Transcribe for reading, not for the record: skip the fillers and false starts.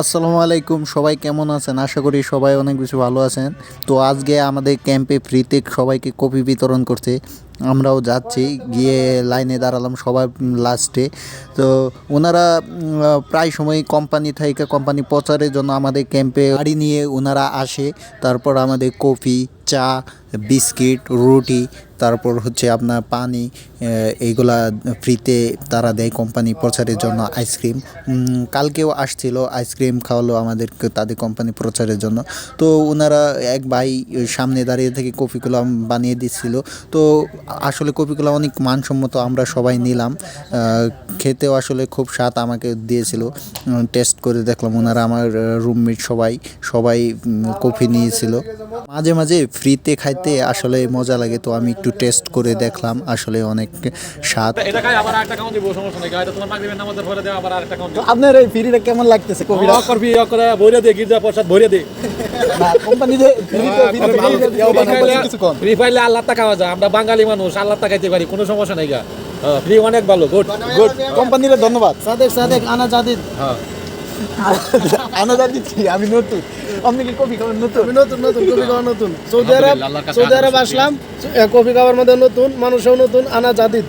আসসালামু আলাইকুম, সবাই কেমন আছেন? আশা করি সবাই অনেক বেশি ভালো আছেন। তো আজকে আমাদের ক্যাম্পে ফ্রিতে সবাইকে কফি বিতরণ করছে। আমরাও যাচ্ছি, গিয়ে লাইনে দাঁড়ালাম সবাই লাস্টে। তো ওনারা প্রায় সময় কোম্পানি প্রচারের জন্য আমাদের ক্যাম্পে গাড়ি নিয়ে ওনারা আসে। তারপর আমাদের কফি, চা, বিস্কিট, রুটি, তারপর হচ্ছে আপনার পানি, এইগুলা ফ্রিতে তারা দেয় কোম্পানি প্রচারের জন্য। আইসক্রিম কালকেও আসছিল, আইসক্রিম খাওয়ালো আমাদেরকে তাদের কোম্পানি প্রচারের জন্য। তো ওনারা এক ভাই সামনে দাঁড়িয়ে থেকে কফিগুলো বানিয়ে দিচ্ছিল। তো আসলে কফিগুলো অনেক মানসম্মত, আমরা সবাই নিলাম। খেতেও আসলে খুব স্বাদ, আমাকে দিয়েছিল। টেস্ট করে দেখলাম, ওনারা আমার রুমমেট সবাই কফি নিয়েছিল। মাঝে মাঝে ফ্রিতে খাইতে আসলে মজা লাগে, তো আমি একটু টেস্ট করে দেখলাম, আসলে অনেক স্বাদ। আপনার এই ফ্রিটা কেমন লাগতেছে? কফিটা ভরে দে, গির্জা প্রসাদ ভরে দে। কোম্পানি যে কিছু কম ফ্রি পাইলে আল্লাহ টাকা খাওয়া যায়। আমরা বাঙালি মানুষ, আল্লাহ টাকা খাইতে পারি, কোনো সমস্যা নাই গা। ফ্রি অনেক ভালো, গুড। কোম্পানির ধন্যবাদ। সাদেক আনা জাদিদ। আনা জাদিদ কি? আমি নতুন। আপনি কি কফি খাওয়ার নতুন? আমি নতুন কফি খাওয়া নতুন। সৌদি আরব আসলাম, কফি খাওয়ার মধ্যে নতুন, মানুষও নতুন। আনা জাদিদ।